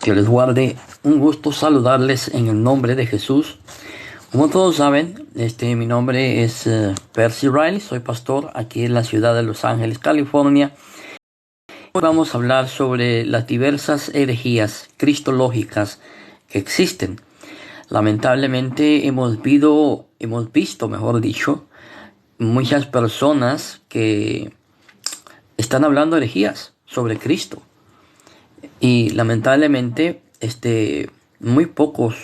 Que les guarde. Un gusto saludarles en el nombre de Jesús. Como todos saben, mi nombre es Percy Riley. Soy pastor aquí en la ciudad de Los Ángeles, California. Hoy vamos a hablar sobre las diversas herejías cristológicas que existen. Lamentablemente hemos visto, mejor dicho, muchas personas que están hablando herejías sobre Cristo. Y lamentablemente, muy pocos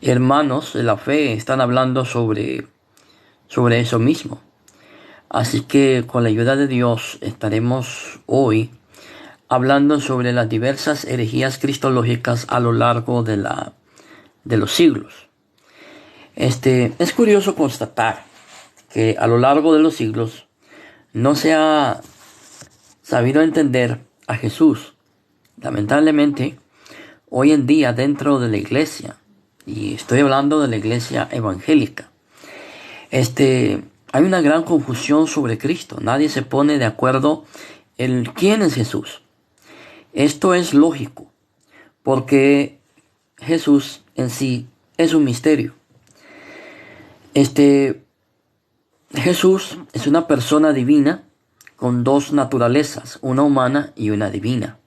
hermanos de la fe están hablando sobre eso mismo. Así que con la ayuda de Dios estaremos hoy hablando sobre las diversas herejías cristológicas a lo largo de los siglos. Es curioso constatar que a lo largo de los siglos no se ha sabido entender a Jesús. Lamentablemente, hoy en día dentro de la iglesia, y estoy hablando de la iglesia evangélica, hay una gran confusión sobre Cristo. Nadie se pone de acuerdo en quién es Jesús. Esto es lógico, porque Jesús en sí es un misterio. Jesús es una persona divina con dos naturalezas, una humana y una divina.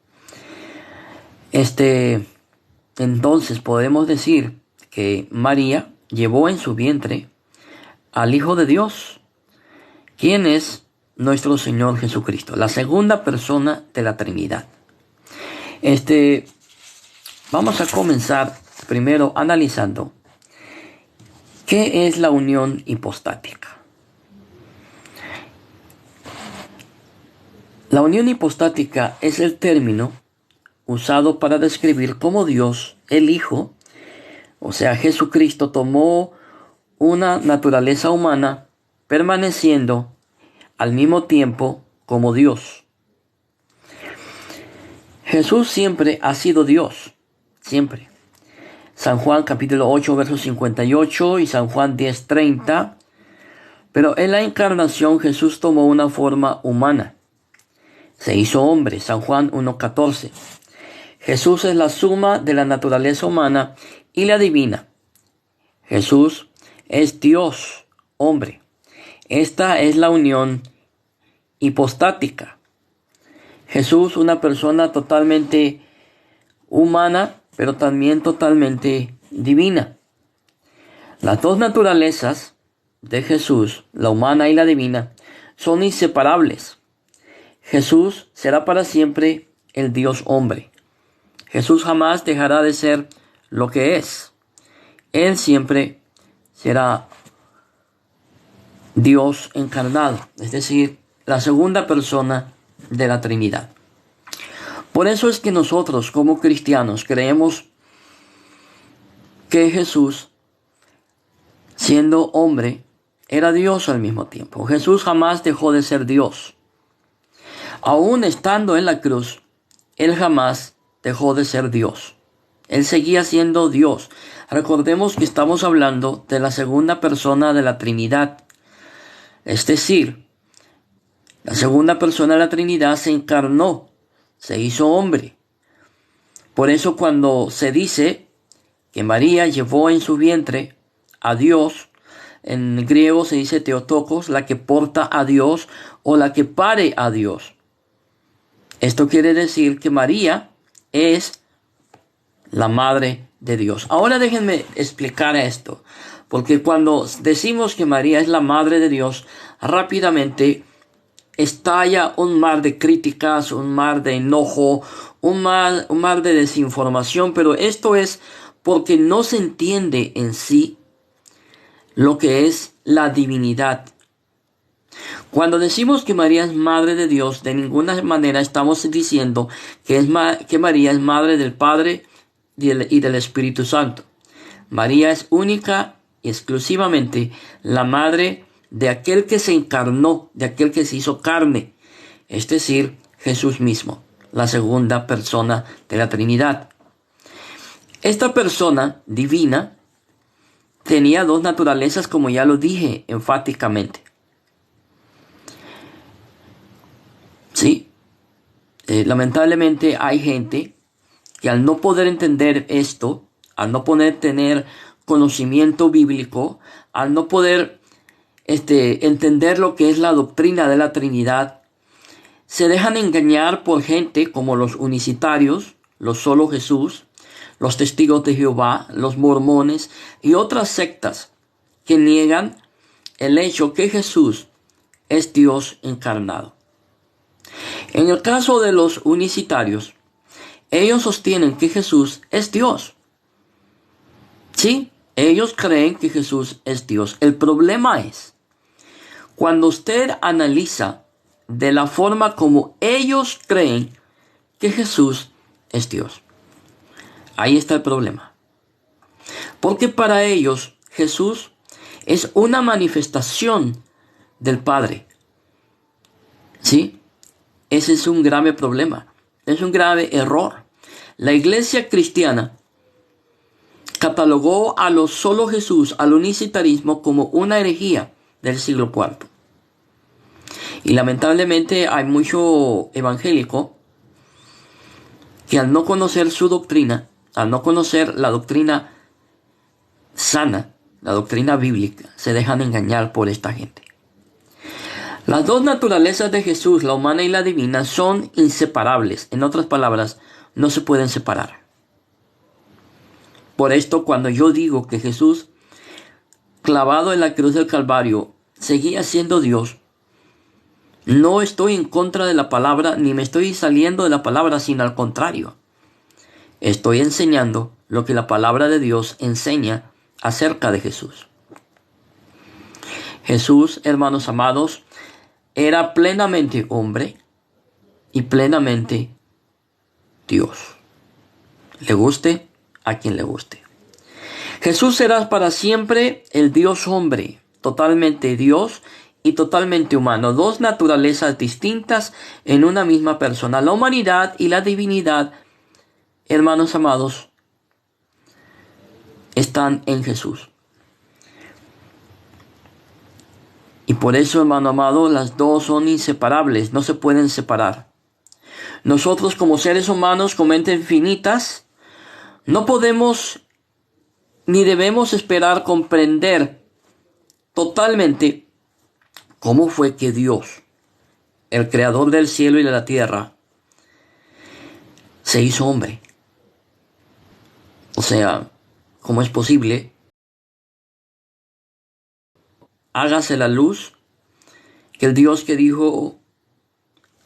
Entonces podemos decir que María llevó en su vientre al Hijo de Dios, quien es nuestro Señor Jesucristo, la segunda persona de la Trinidad. Vamos a comenzar primero analizando qué es la unión hipostática. La unión hipostática es el término usado para describir cómo Dios, el Hijo, o sea Jesucristo, tomó una naturaleza humana permaneciendo al mismo tiempo como Dios. Jesús siempre ha sido Dios, siempre. San Juan capítulo 8 versos 58 y San Juan 10:30. Pero en la encarnación Jesús tomó una forma humana. Se hizo hombre, San Juan 1:14. Jesús es la suma de la naturaleza humana y la divina. Jesús es Dios, hombre. Esta es la unión hipostática. Jesús, una persona totalmente humana, pero también totalmente divina. Las dos naturalezas de Jesús, la humana y la divina, son inseparables. Jesús será para siempre el Dios hombre. Jesús jamás dejará de ser lo que es. Él siempre será Dios encarnado, es decir, la segunda persona de la Trinidad. Por eso es que nosotros como cristianos creemos que Jesús, siendo hombre, era Dios al mismo tiempo. Jesús jamás dejó de ser Dios. Aún estando en la cruz, Él jamás dejó de ser Dios. Él seguía siendo Dios. Recordemos que estamos hablando de la segunda persona de la Trinidad. Es decir, la segunda persona de la Trinidad se encarnó, se hizo hombre. Por eso cuando se dice que María llevó en su vientre a Dios, en griego se dice Theotokos, la que porta a Dios o la que pare a Dios. Esto quiere decir que María es la madre de Dios. Ahora déjenme explicar esto, porque cuando decimos que María es la madre de Dios, rápidamente estalla un mar de críticas, un mar de enojo, un mar de desinformación, pero esto es porque no se entiende en sí lo que es la divinidad. Cuando decimos que María es madre de Dios, de ninguna manera estamos diciendo que María es madre del Padre y del Espíritu Santo. María es única y exclusivamente la madre de aquel que se encarnó, de aquel que se hizo carne, es decir, Jesús mismo, la segunda persona de la Trinidad. Esta persona divina tenía dos naturalezas, como ya lo dije enfáticamente. Sí, lamentablemente hay gente que al no poder entender esto, al no poder tener conocimiento bíblico, al no poder entender lo que es la doctrina de la Trinidad, se dejan engañar por gente como los unicitarios, los solo Jesús, los testigos de Jehová, los mormones y otras sectas que niegan el hecho que Jesús es Dios encarnado. En el caso de los unicitarios, ellos sostienen que Jesús es Dios. Sí, ellos creen que Jesús es Dios. El problema es, cuando usted analiza de la forma como ellos creen que Jesús es Dios. Ahí está el problema. Porque para ellos Jesús es una manifestación del Padre. ¿Sí? Ese es un grave problema. Es un grave error. La iglesia cristiana catalogó a los solo Jesús, al unicitarismo, como una herejía del siglo IV. Y lamentablemente hay mucho evangélico que al no conocer su doctrina, al no conocer la doctrina sana, la doctrina bíblica, se dejan engañar por esta gente. Las dos naturalezas de Jesús, la humana y la divina, son inseparables. En otras palabras, no se pueden separar. Por esto, cuando yo digo que Jesús, clavado en la cruz del Calvario, seguía siendo Dios, no estoy en contra de la palabra, ni me estoy saliendo de la palabra, sino al contrario. Estoy enseñando lo que la palabra de Dios enseña acerca de Jesús. Jesús, hermanos amados, era plenamente hombre y plenamente Dios. Le guste a quien le guste. Jesús será para siempre el Dios hombre, totalmente Dios y totalmente humano. Dos naturalezas distintas en una misma persona. La humanidad y la divinidad, hermanos amados, están en Jesús. Y por eso, hermano amado, las dos son inseparables, no se pueden separar. Nosotros como seres humanos con mentes finitas, no podemos ni debemos esperar comprender totalmente cómo fue que Dios, el creador del cielo y de la tierra, se hizo hombre. O sea, ¿cómo es posible? Hágase la luz, que el Dios que dijo,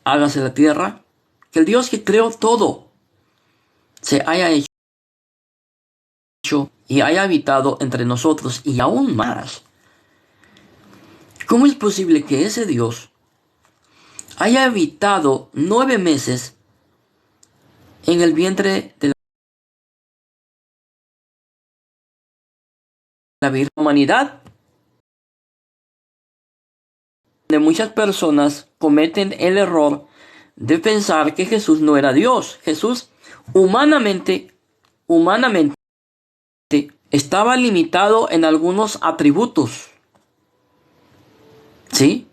hágase la tierra, que el Dios que creó todo, se haya hecho y haya habitado entre nosotros y aún más. ¿Cómo es posible que ese Dios haya habitado 9 meses en el vientre de la Virgen humanidad? De muchas personas cometen el error de pensar que Jesús no era Dios. Jesús humanamente estaba limitado en algunos atributos. ¿Sí?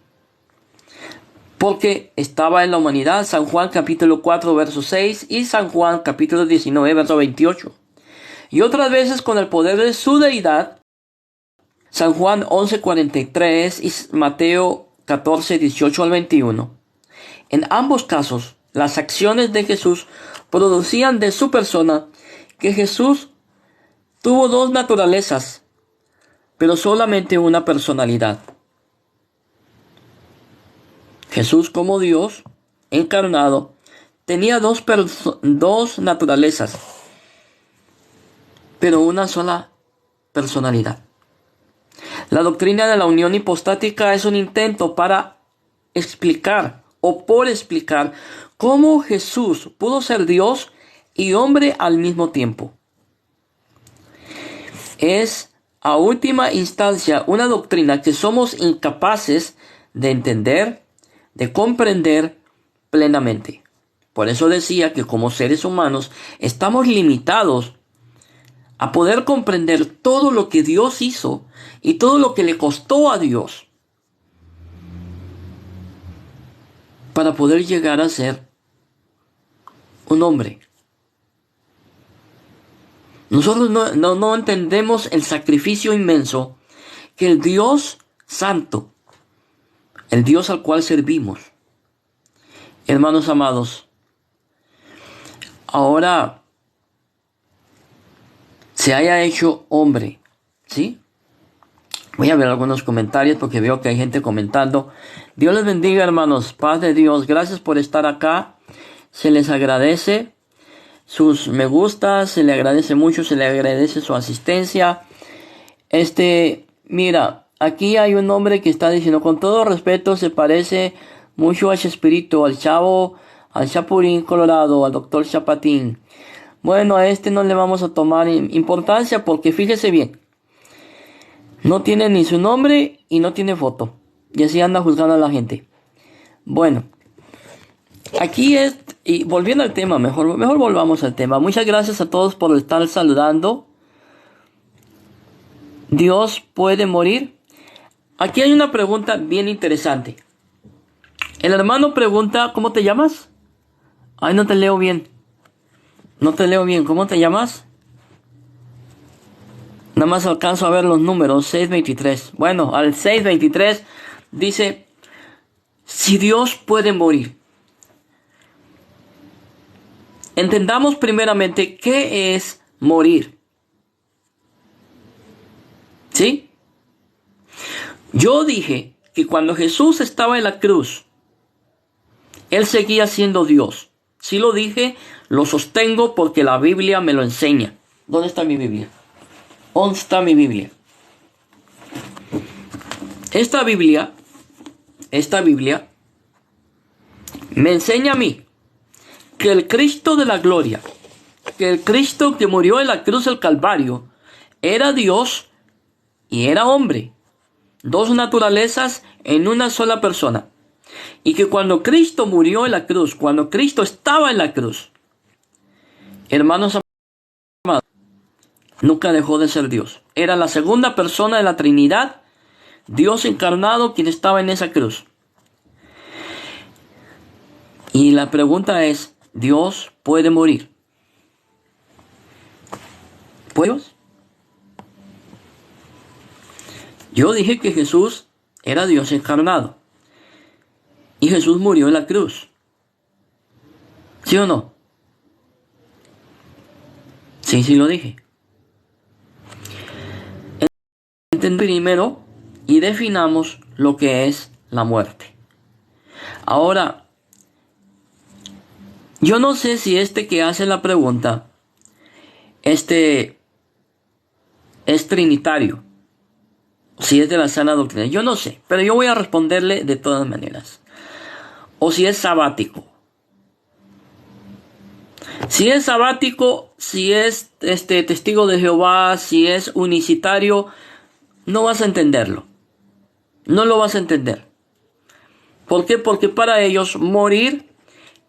Porque estaba en la humanidad, San Juan capítulo 4 verso 6 y San Juan capítulo 19 verso 28. Y otras veces con el poder de su deidad, San Juan 11:43 y Mateo 14:18 al 21. En ambos casos, las acciones de Jesús producían de su persona que Jesús tuvo dos naturalezas, pero solamente una personalidad. Jesús como Dios encarnado tenía dos naturalezas, pero una sola personalidad. La doctrina de la unión hipostática es un intento para explicar o por explicar cómo Jesús pudo ser Dios y hombre al mismo tiempo. Es a última instancia una doctrina que somos incapaces de entender, de comprender plenamente. Por eso decía que como seres humanos estamos limitados a poder comprender todo lo que Dios hizo y todo lo que le costó a Dios para poder llegar a ser un hombre. Nosotros no entendemos el sacrificio inmenso que el Dios Santo, el Dios al cual servimos, hermanos amados, ahora se haya hecho hombre, ¿sí? Voy a ver algunos comentarios porque veo que hay gente comentando. Dios les bendiga, hermanos. Paz de Dios. Gracias por estar acá. Se les agradece sus me gusta, se le agradece mucho, se le agradece su asistencia. Mira, aquí hay un hombre que está diciendo, con todo respeto, se parece mucho a Chespirito, al Chavo, al Chapulín Colorado, al doctor Chapatín. Bueno, a este no le vamos a tomar importancia porque fíjese bien, no tiene ni su nombre y no tiene foto. Y así anda juzgando a la gente. Bueno, aquí y volviendo al tema, mejor volvamos al tema. Muchas gracias a todos por estar saludando. ¿Dios puede morir? Aquí hay una pregunta bien interesante. El hermano pregunta, ¿cómo te llamas? Ay, no te leo bien. No te leo bien. ¿Cómo te llamas? Nada más alcanzo a ver los números. 623. Bueno, al 623 dice, si Dios puede morir. Entendamos primeramente qué es morir. ¿Sí? Yo dije que cuando Jesús estaba en la cruz, Él seguía siendo Dios. Sí lo dije, lo sostengo porque la Biblia me lo enseña. ¿Dónde está mi Biblia? ¿Dónde está mi Biblia? Esta Biblia me enseña a mí que el Cristo de la gloria, que el Cristo que murió en la cruz del Calvario, era Dios y era hombre. Dos naturalezas en una sola persona. Y que cuando Cristo murió en la cruz, cuando Cristo estaba en la cruz, hermanos amados, nunca dejó de ser Dios. Era la segunda persona de la Trinidad, Dios encarnado, quien estaba en esa cruz. Y la pregunta es, ¿Dios puede morir? ¿Puede Dios? Yo dije que Jesús era Dios encarnado. Y Jesús murió en la cruz. ¿Sí o no? Sí lo dije. Entendemos primero y definamos lo que es la muerte. Ahora, yo no sé si que hace la pregunta, es trinitario, si es de la sana doctrina. Yo no sé, pero yo voy a responderle de todas maneras. O si es sabático. Si es sabático, si es testigo de Jehová, si es unicitario, no vas a entenderlo. No lo vas a entender. ¿Por qué? Porque para ellos morir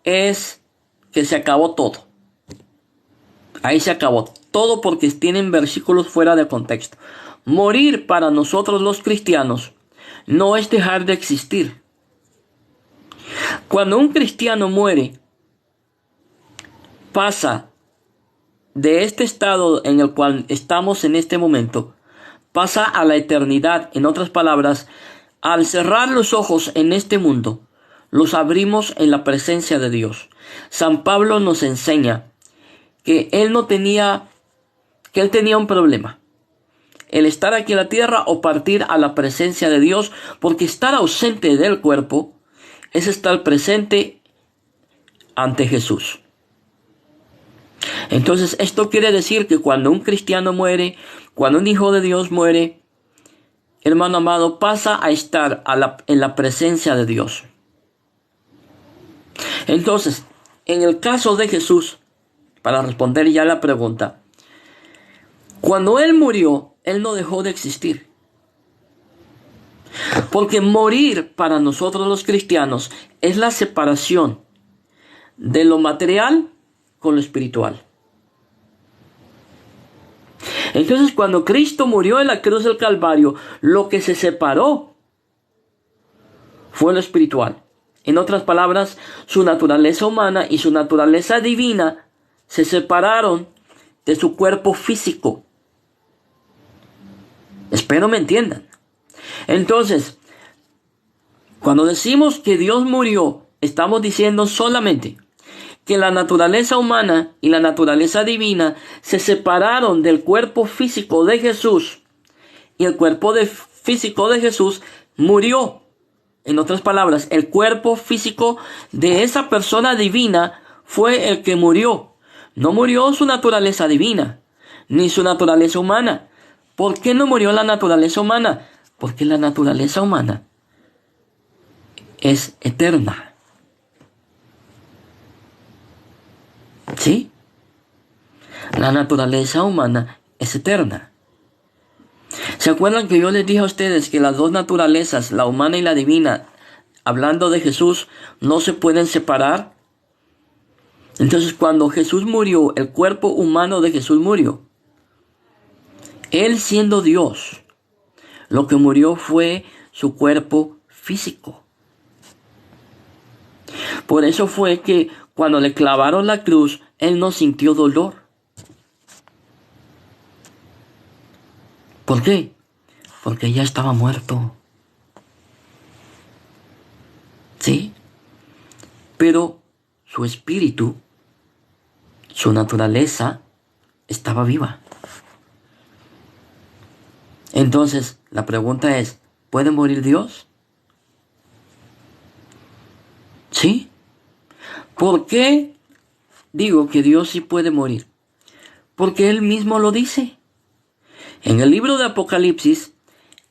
es que se acabó todo. Ahí se acabó todo porque tienen versículos fuera de contexto. Morir para nosotros los cristianos no es dejar de existir. Cuando un cristiano muere, pasa de este estado en el cual estamos en este momento, pasa a la eternidad. En otras palabras, al cerrar los ojos en este mundo, los abrimos en la presencia de Dios. San Pablo nos enseña que él tenía un problema. El estar aquí en la tierra o partir a la presencia de Dios, porque estar ausente del cuerpo es estar presente ante Jesús. Entonces, esto quiere decir que cuando un cristiano muere, cuando un hijo de Dios muere, hermano amado, pasa a estar en la presencia de Dios. Entonces, en el caso de Jesús, para responder ya la pregunta, cuando Él murió, Él no dejó de existir. Porque morir para nosotros los cristianos es la separación de lo material con lo espiritual. Entonces, cuando Cristo murió en la cruz del Calvario, lo que se separó fue lo espiritual. En otras palabras, su naturaleza humana y su naturaleza divina se separaron de su cuerpo físico. Espero me entiendan. Entonces, cuando decimos que Dios murió, estamos diciendo solamente que la naturaleza humana y la naturaleza divina se separaron del cuerpo físico de Jesús, y el cuerpo físico de Jesús murió. En otras palabras, el cuerpo físico de esa persona divina fue el que murió. No murió su naturaleza divina, ni su naturaleza humana. ¿Por qué no murió la naturaleza humana? Porque la naturaleza humana es eterna. ¿Sí? La naturaleza humana es eterna. ¿Se acuerdan que yo les dije a ustedes que las dos naturalezas, la humana y la divina, hablando de Jesús, no se pueden separar? Entonces, cuando Jesús murió, el cuerpo humano de Jesús murió. Él siendo Dios, lo que murió fue su cuerpo físico. Por eso fue que cuando le clavaron la cruz, Él no sintió dolor. ¿Por qué? Porque ya estaba muerto. ¿Sí? Pero su espíritu, su naturaleza, estaba viva. Entonces, la pregunta es, ¿puede morir Dios? ¿Sí? ¿Por qué digo que Dios sí puede morir? Porque Él mismo lo dice. En el libro de Apocalipsis,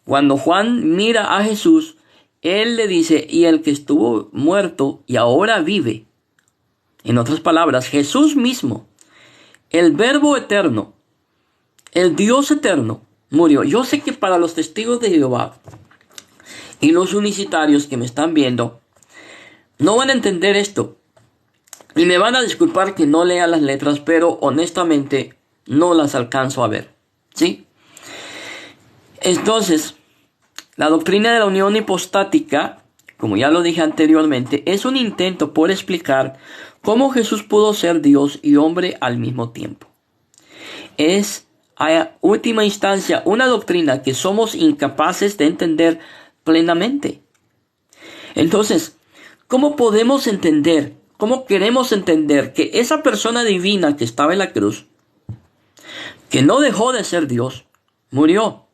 cuando Juan mira a Jesús, Él le dice, y el que estuvo muerto y ahora vive. En otras palabras, Jesús mismo, el Verbo eterno, el Dios eterno, murió. Yo sé que para los testigos de Jehová y los unicitarios que me están viendo, no van a entender esto. Y me van a disculpar que no lea las letras, pero honestamente no las alcanzo a ver. ¿Sí? Entonces, la doctrina de la unión hipostática, como ya lo dije anteriormente, es un intento por explicar cómo Jesús pudo ser Dios y hombre al mismo tiempo. Es, a última instancia, una doctrina que somos incapaces de entender plenamente. Entonces, ¿cómo podemos entender, cómo queremos entender que esa persona divina que estaba en la cruz, que no dejó de ser Dios, murió?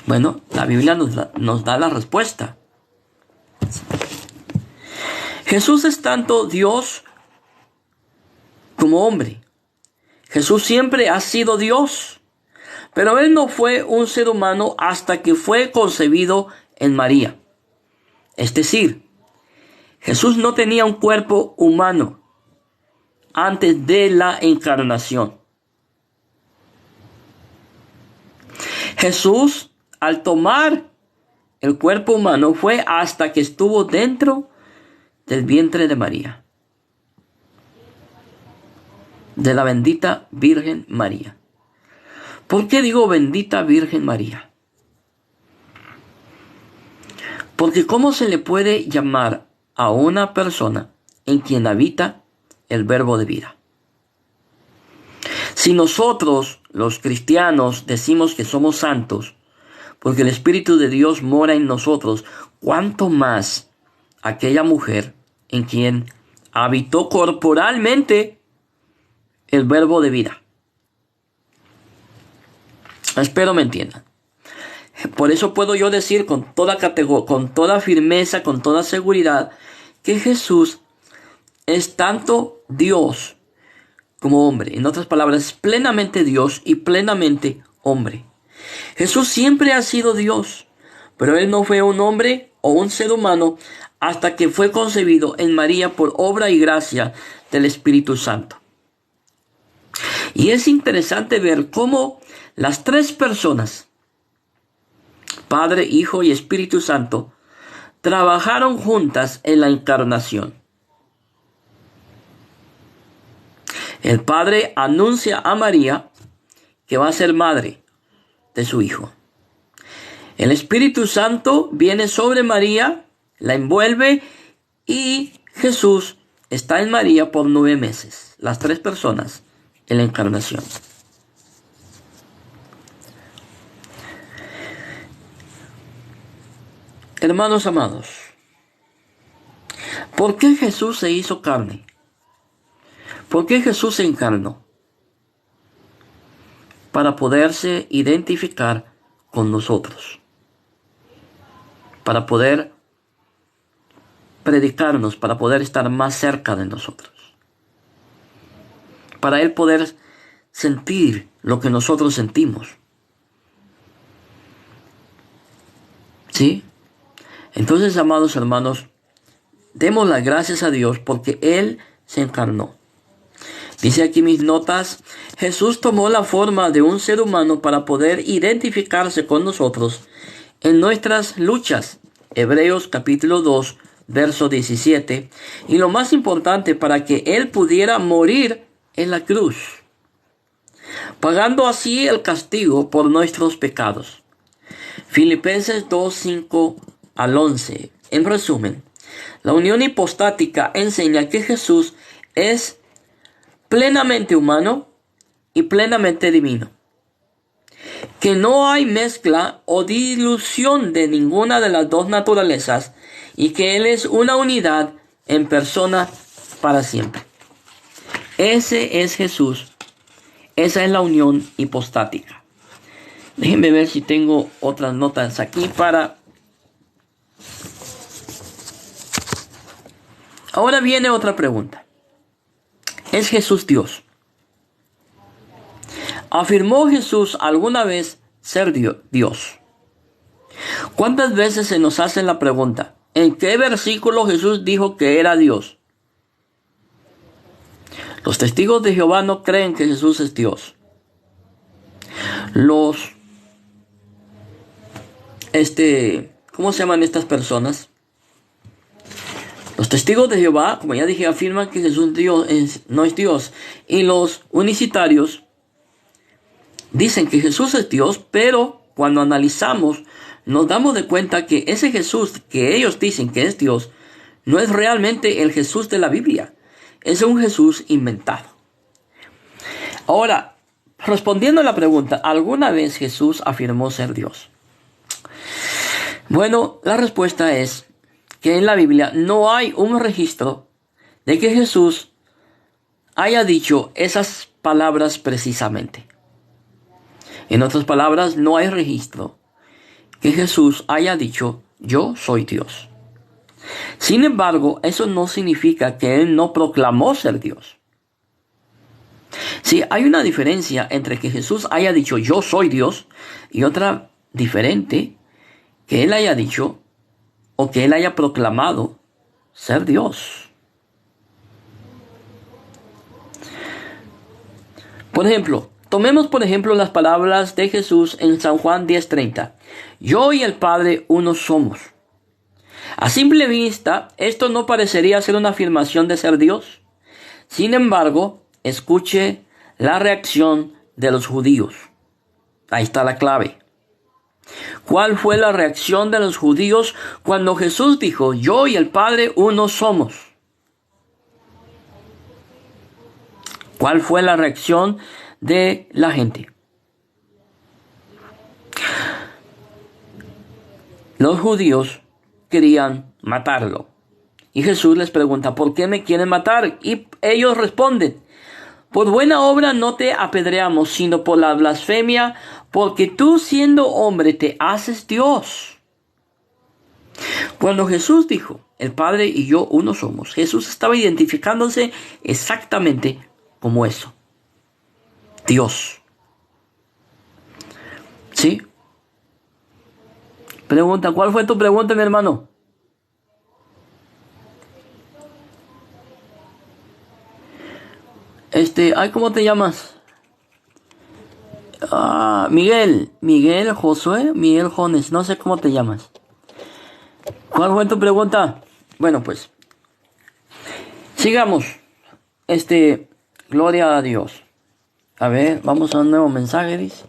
Bueno, la Biblia nos da la respuesta. Jesús es tanto Dios como hombre. Jesús siempre ha sido Dios, pero Él no fue un ser humano hasta que fue concebido en María. Es decir, Jesús no tenía un cuerpo humano antes de la encarnación. Jesús, al tomar el cuerpo humano, fue hasta que estuvo dentro del vientre de María, de la bendita Virgen María. ¿Por qué digo bendita Virgen María? Porque ¿cómo se le puede llamar a una persona en quien habita el verbo de vida? Si nosotros, los cristianos, decimos que somos santos, porque el Espíritu de Dios mora en nosotros, ¿cuánto más aquella mujer en quien habitó corporalmente el verbo de vida? Espero me entiendan. Por eso puedo yo decir con toda con toda firmeza, con toda seguridad, que Jesús es tanto Dios como hombre. En otras palabras, plenamente Dios y plenamente hombre. Jesús siempre ha sido Dios, pero Él no fue un hombre o un ser humano hasta que fue concebido en María por obra y gracia del Espíritu Santo. Y es interesante ver cómo las tres personas, Padre, Hijo y Espíritu Santo, trabajaron juntas en la encarnación. El Padre anuncia a María que va a ser madre de su Hijo. El Espíritu Santo viene sobre María, la envuelve y Jesús está en María por 9 meses. Las tres personas en la encarnación. Hermanos amados, ¿por qué Jesús se hizo carne? ¿Por qué Jesús se encarnó? Para poderse identificar con nosotros, para poder predicarnos, para poder estar más cerca de nosotros, para Él poder sentir lo que nosotros sentimos. ¿Sí? Entonces, amados hermanos, demos las gracias a Dios porque Él se encarnó. Dice aquí mis notas, Jesús tomó la forma de un ser humano para poder identificarse con nosotros en nuestras luchas. Hebreos capítulo 2, verso 17. Y lo más importante, para que Él pudiera morir en la cruz, pagando así el castigo por nuestros pecados. Filipenses 2, 5 al 11. En resumen, la unión hipostática enseña que Jesús es plenamente humano y plenamente divino, que no hay mezcla o dilución de ninguna de las dos naturalezas y que Él es una unidad en persona para siempre. Ese es Jesús. Esa es la unión hipostática. Déjenme ver si tengo otras notas aquí para... Ahora viene otra pregunta. ¿Es Jesús Dios? ¿Afirmó Jesús alguna vez ser Dios? ¿Cuántas veces se nos hace la pregunta? ¿En qué versículo Jesús dijo que era Dios? Los testigos de Jehová no creen que Jesús es Dios. ¿Cómo se llaman estas personas? Los testigos de Jehová, como ya dije, afirman que Jesús no es Dios. Y los unicitarios dicen que Jesús es Dios, pero cuando analizamos nos damos de cuenta que ese Jesús que ellos dicen que es Dios no es realmente el Jesús de la Biblia. Es un Jesús inventado. Ahora, respondiendo a la pregunta, ¿alguna vez Jesús afirmó ser Dios? Bueno, la respuesta es que en la Biblia no hay un registro de que Jesús haya dicho esas palabras precisamente. En otras palabras, no hay registro que Jesús haya dicho, yo soy Dios. Sin embargo, eso no significa que Él no proclamó ser Dios. Sí, hay una diferencia entre que Jesús haya dicho, yo soy Dios, y otra diferente, que Él haya dicho, o que Él haya proclamado ser Dios. Por ejemplo, tomemos por ejemplo las palabras de Jesús en San Juan 10:30. Yo y el Padre uno somos. A simple vista, esto no parecería ser una afirmación de ser Dios. Sin embargo, escuche la reacción de los judíos. Ahí está la clave. ¿Cuál fue la reacción de los judíos cuando Jesús dijo, yo y el Padre uno somos? ¿Cuál fue la reacción de la gente? Los judíos querían matarlo. Y Jesús les pregunta, ¿por qué me quieren matar? Y ellos responden, por buena obra no te apedreamos, sino por la blasfemia, porque tú siendo hombre te haces Dios. Cuando Jesús dijo, el Padre y yo uno somos, Jesús estaba identificándose exactamente como eso. Dios. ¿Sí? Pregunta, ¿cuál fue tu pregunta, mi hermano? ¿Cómo te llamas? Miguel Josué, Miguel Jones, no sé cómo te llamas. ¿Cuál fue tu pregunta? Bueno, pues, sigamos. Gloria a Dios. A ver, vamos a un nuevo mensaje, dice.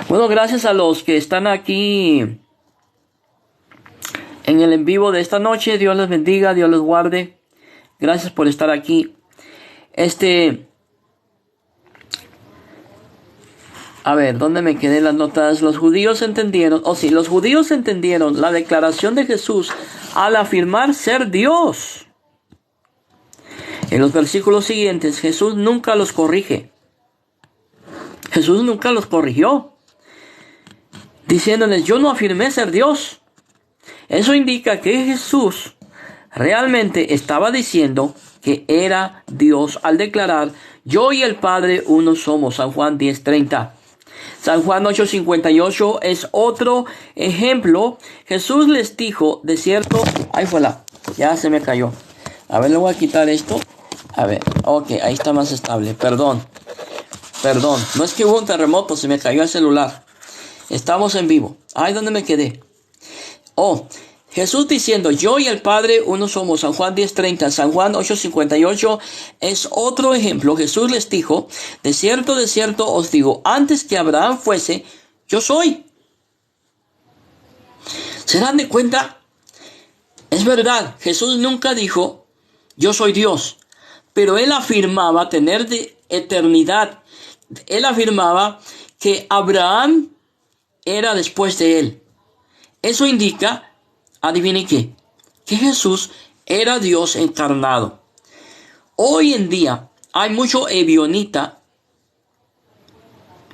Bueno, gracias a los que están aquí en el en vivo de esta noche. Dios les bendiga, Dios les guarde. Gracias por estar aquí. A ver, ¿dónde me quedé las notas? Los judíos entendieron la declaración de Jesús al afirmar ser Dios. En los versículos siguientes, Jesús nunca los corrige. Jesús nunca los corrigió, diciéndoles, yo no afirmé ser Dios. Eso indica que Jesús realmente estaba diciendo que era Dios al declarar, yo y el Padre uno somos. San Juan 10:30. San Juan 8:58 es otro ejemplo. Jesús les dijo, de cierto, ya se me cayó. A ver, le voy a quitar esto. A ver, ok, ahí está más estable. Perdón, no es que hubo un terremoto, se me cayó el celular. Estamos en vivo. Ay, ¿dónde me quedé? Jesús diciendo, yo y el Padre uno somos. San Juan 10:30, San Juan 8:58 es otro ejemplo. Jesús les dijo, de cierto os digo, antes que Abraham fuese, yo soy. ¿Se dan de cuenta? Es verdad, Jesús nunca dijo, yo soy Dios, pero él afirmaba tener de eternidad. Él afirmaba que Abraham era después de él. Eso indica, adivine qué, que Jesús era Dios encarnado. Hoy en día hay mucho ebionita,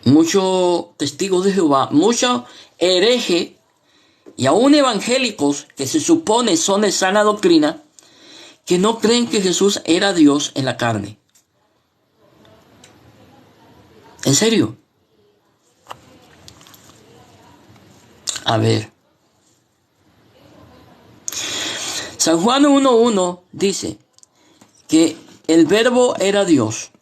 mucho testigo de Jehová, mucho hereje y aún evangélicos que se supone son de sana doctrina, que no creen que Jesús era Dios en la carne. ¿En serio? A ver. San Juan 1:1 dice que el verbo era Dios.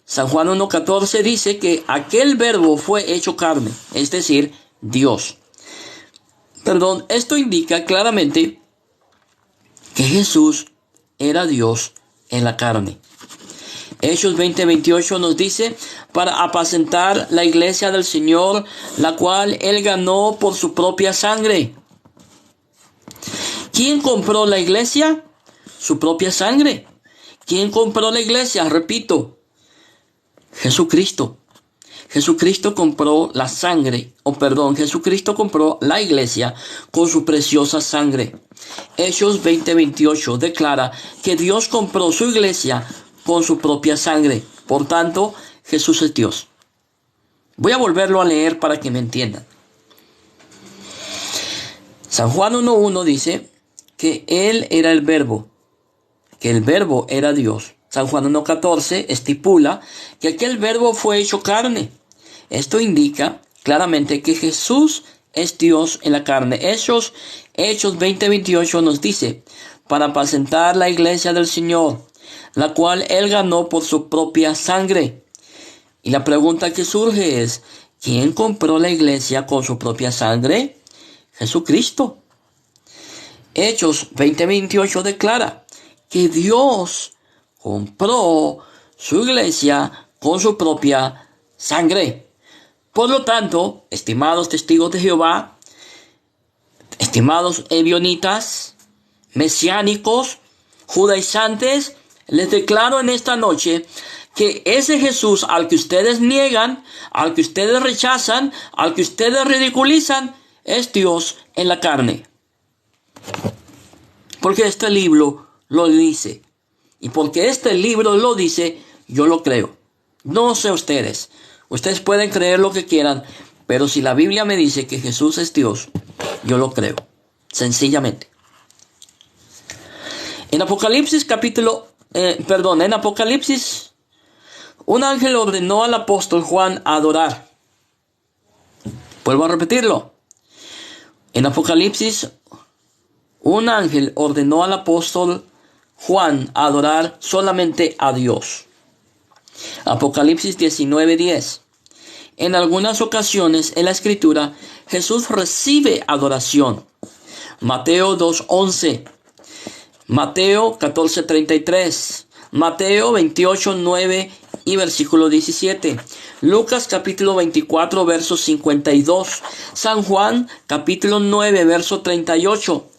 San Juan 1:14 dice que aquel verbo fue hecho carne, es decir, Dios. Esto indica claramente que Jesús era Dios en la carne. Hechos 20:28 nos dice, para apacentar la iglesia del Señor, la cual Él ganó por su propia sangre. ¿Quién compró la iglesia? Su propia sangre. ¿Quién compró la iglesia? Repito, Jesucristo. Jesucristo compró la sangre, Jesucristo compró la iglesia con su preciosa sangre. Hechos 20:28 declara que Dios compró su iglesia con su propia sangre. Por tanto, Jesús es Dios. Voy a volverlo a leer para que me entiendan. San Juan 1:1 dice que Él era el verbo, que el verbo era Dios. San Juan 1:14 estipula que aquel verbo fue hecho carne. Esto indica claramente que Jesús es Dios en la carne. Hechos 20:28 nos dice, para apacentar la iglesia del Señor, la cual Él ganó por su propia sangre. Y la pregunta que surge es, ¿quién compró la iglesia con su propia sangre? Jesucristo. Hechos 20:28 declara que Dios compró su iglesia con su propia sangre. Por lo tanto, estimados testigos de Jehová, estimados ebionitas, mesiánicos, judaizantes, les declaro en esta noche que ese Jesús al que ustedes niegan, al que ustedes rechazan, al que ustedes ridiculizan, es Dios en la carne. Porque este libro lo dice. Y porque este libro lo dice, yo lo creo. No sé ustedes. Ustedes pueden creer lo que quieran, pero si la Biblia me dice que Jesús es Dios, yo lo creo. Sencillamente. En Apocalipsis en Apocalipsis, un ángel ordenó al apóstol Juan a adorar. Vuelvo a repetirlo. En Apocalipsis, un ángel ordenó al apóstol Juan a adorar solamente a Dios. Apocalipsis 19:10. En algunas ocasiones en la Escritura, Jesús recibe adoración. Mateo 2:11. Mateo 14:33. Mateo 28:9 y versículo 17. Lucas capítulo 24, verso 52. San Juan capítulo 9, verso 38.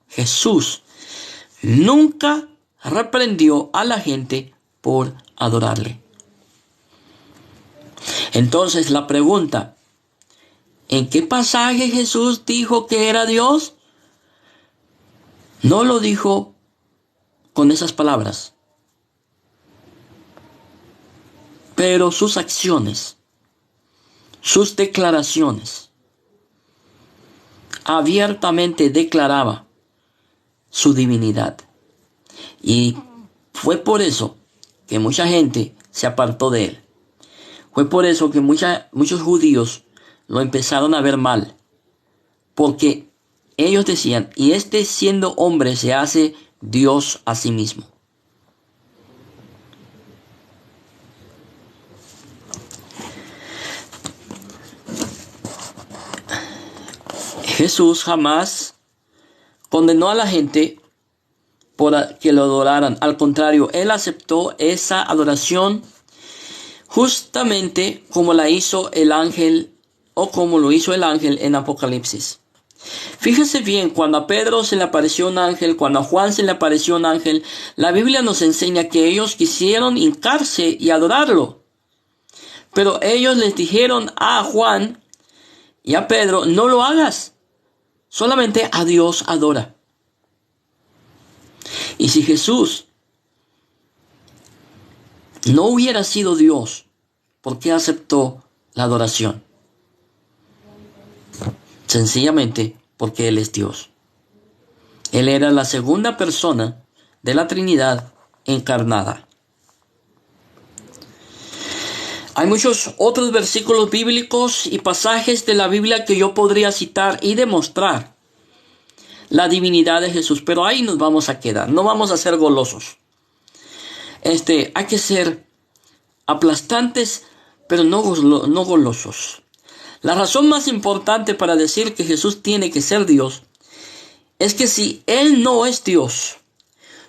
Jesús nunca reprendió a la gente por adorarle. Entonces la pregunta, ¿en qué pasaje Jesús dijo que era Dios? No lo dijo con esas palabras, pero sus acciones, sus declaraciones, abiertamente declaraba su divinidad. Y fue por eso que mucha gente se apartó de él. Fue por eso que muchos judíos lo empezaron a ver mal. Porque ellos decían, y este siendo hombre se hace Dios a sí mismo. Jesús jamás condenó a la gente por que lo adoraran. Al contrario, él aceptó esa adoración justamente como la hizo el ángel o como lo hizo el ángel en Apocalipsis. Fíjese bien, cuando a Pedro se le apareció un ángel, cuando a Juan se le apareció un ángel, la Biblia nos enseña que ellos quisieron hincarse y adorarlo. Pero ellos les dijeron a Juan y a Pedro, no lo hagas, solamente a Dios adora. Y si Jesús no hubiera sido Dios, ¿por qué aceptó la adoración? Sencillamente porque Él es Dios. Él era la segunda persona de la Trinidad encarnada. Hay muchos otros versículos bíblicos y pasajes de la Biblia que yo podría citar y demostrar la divinidad de Jesús, pero ahí nos vamos a quedar. No vamos a ser golosos. Hay que ser aplastantes, pero no golosos. La razón más importante para decir que Jesús tiene que ser Dios es que si Él no es Dios,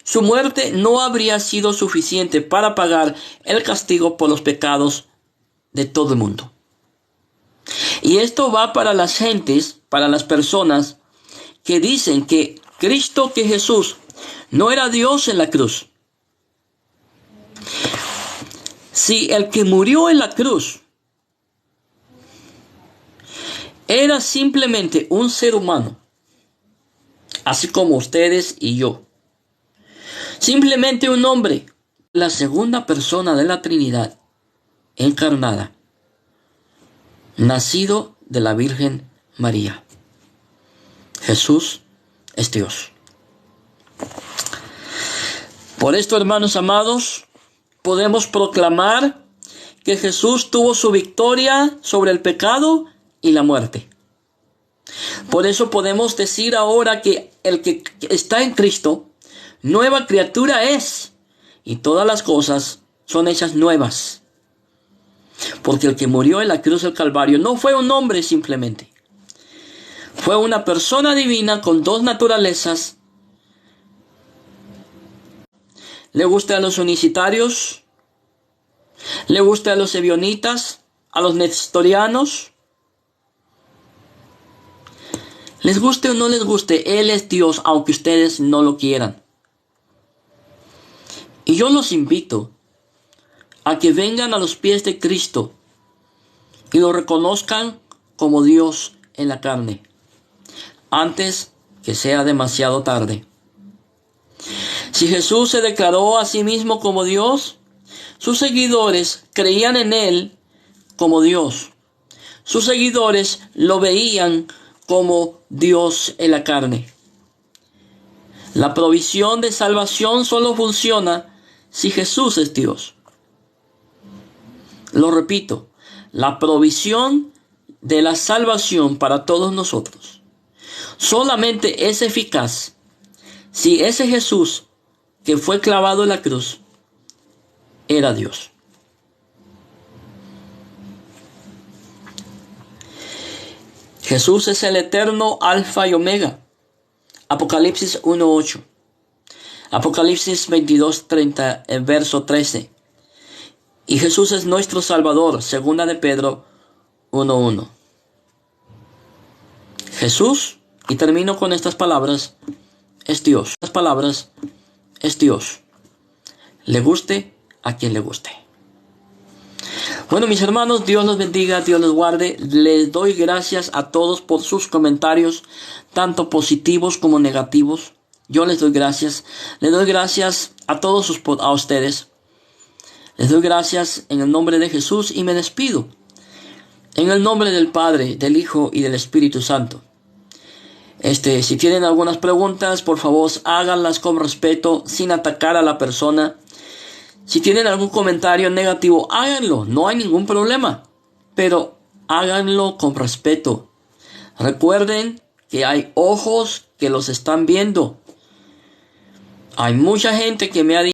su muerte no habría sido suficiente para pagar el castigo por los pecados de todo el mundo. Y esto va para las gentes, para las personas que dicen que Cristo, que Jesús, no era Dios en la cruz. Si el que murió en la cruz era simplemente un ser humano, así como ustedes y yo, simplemente un hombre, la segunda persona de la Trinidad encarnada, nacido de la Virgen María. Jesús es Dios. Por esto, hermanos amados, podemos proclamar que Jesús tuvo su victoria sobre el pecado y la muerte. Por eso podemos decir ahora que el que está en Cristo, nueva criatura es, y todas las cosas son hechas nuevas. Porque el que murió en la cruz del Calvario no fue un hombre simplemente. Fue una persona divina con dos naturalezas. ¿Le gusta a los unicitarios? ¿Le gusta a los ebionitas? ¿A los nestorianos? Les guste o no les guste, Él es Dios, aunque ustedes no lo quieran. Y yo los invito a que vengan a los pies de Cristo y lo reconozcan como Dios en la carne, antes que sea demasiado tarde. Si Jesús se declaró a sí mismo como Dios, sus seguidores creían en Él como Dios. Sus seguidores lo veían como Dios en la carne. La provisión de salvación solo funciona si Jesús es Dios. Lo repito, la provisión de la salvación para todos nosotros solamente es eficaz si ese Jesús que fue clavado en la cruz era Dios. Jesús es el eterno Alfa y Omega. Apocalipsis 1:8. Apocalipsis 22:30, el verso 13. Y Jesús es nuestro Salvador, segunda de Pedro 1:1. Jesús, y termino con estas palabras, es Dios. Estas palabras es Dios. Le guste a quien le guste. Bueno, mis hermanos, Dios los bendiga, Dios los guarde. Les doy gracias a todos por sus comentarios, tanto positivos como negativos. Yo les doy gracias. Les doy gracias a todos a ustedes. Les doy gracias en el nombre de Jesús y me despido. En el nombre del Padre, del Hijo y del Espíritu Santo. Si tienen algunas preguntas, por favor, háganlas con respeto, sin atacar a la persona. Si tienen algún comentario negativo, háganlo, no hay ningún problema. Pero háganlo con respeto. Recuerden que hay ojos que los están viendo. Hay mucha gente que me ha dicho